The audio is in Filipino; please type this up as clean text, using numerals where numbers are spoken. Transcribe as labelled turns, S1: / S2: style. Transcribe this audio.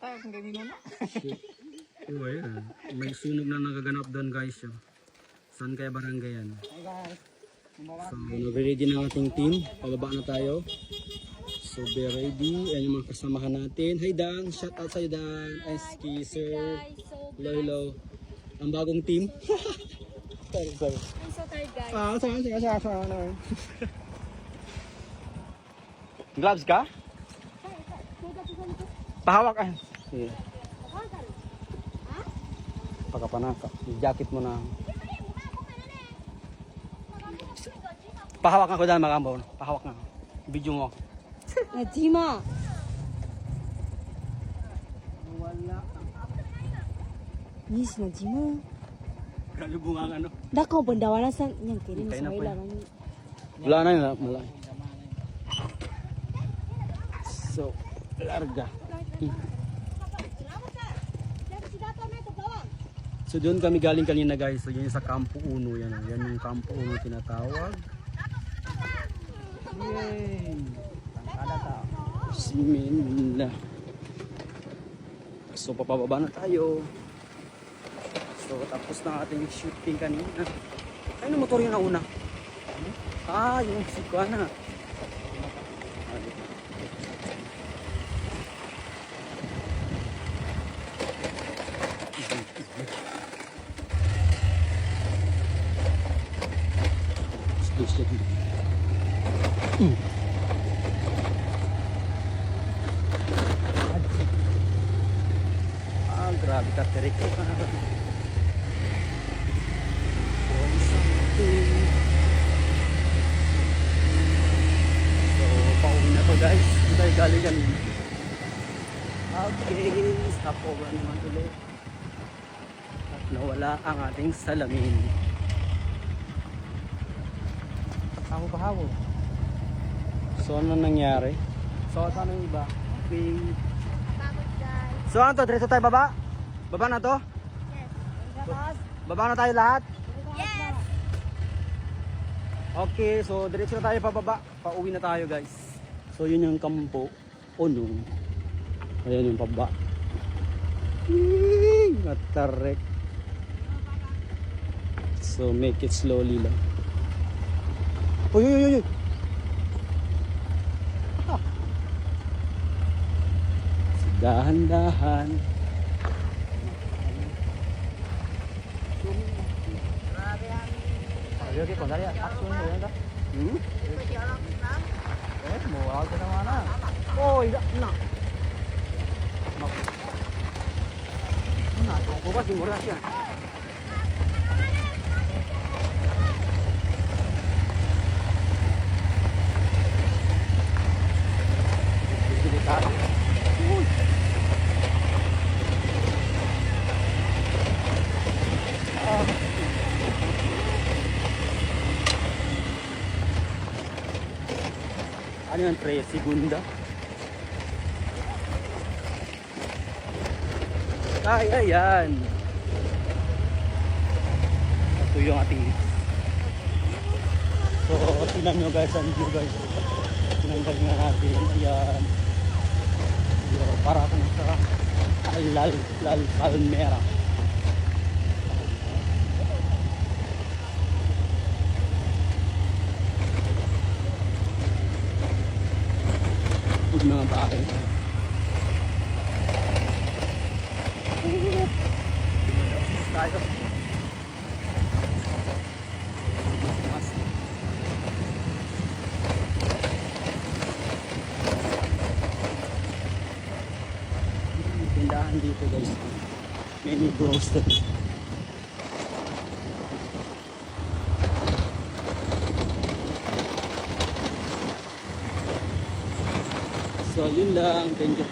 S1: tayo kung ganyan na.
S2: Oo, ayan. May sunog na nagaganap doon guys. Yo. Saan kaya barangay yan?
S1: Hey guys.
S2: So, nag-ready na ang ating team. Pababa na tayo. So, be ready. Ayan yung mga kasamahan natin. Hi Dan! Shout out sa'yo Dan! SK, sir. Hello, hello. Ang bagong team. Sorry.
S3: I'm so tired, guys.
S2: Sige. Gloves ka? Pahawak ka. Sige. Pagkapanaka. Yung jacket mo na. Pahawak nga ko dyan mga ambaw. Pahawak nga. Video mo.
S3: Najima.
S2: Wala.
S3: Yes, Najima.
S2: Galubungan ano.
S3: Dako benda wala sa yang kini
S2: Hintay na
S3: sa
S2: po
S3: ila
S2: yan.
S3: man.
S2: Wala na yun. Wala. So, larga. So doon kami galing kanina guys. So yun sa Campo Uno yan. Yan yung Campo Uno tinatawag. Yay! Bismillah. So papababa na tayo. So tapos na ating shooting kanina. Ay, yung motor yung nauna. Ah, yung sikwa na. Ah, grabe ka terik. So, pauwi na to guys. Hindi tayo galing yan. Okay, stop over naman ulit. At nawala ang ating salamin.
S1: Pahawo.
S2: So, ano nangyari? So, saan yung iba? Okay. So, ano to? Diretso tayo baba? Baba na to?
S3: Yes.
S2: Baba na tayo lahat?
S3: Yes.
S2: Okay, so diretso na tayo pababa. Pauwi na tayo guys. So, yun yung Campo Uno. Ayan yung pababa. Natarek. So, make it slowly lang. Uy. Dahan-dahan.
S1: Okay, kung dari action mo yan ka. Mau awal ke mana?
S2: Oh, iya, nah. Nah, aku pasti murah sih. Ano yan, 3 segunda? Ay, ayan. Ito yung ating so, tingnan nyo guys, ang view guys. Tinanggal nga natin. Ayan. Para kung sa Lal Palmera. Huwag mga bakit. Tayo. Tindahan dito guys. Many groceries. So yun lang. Thank you.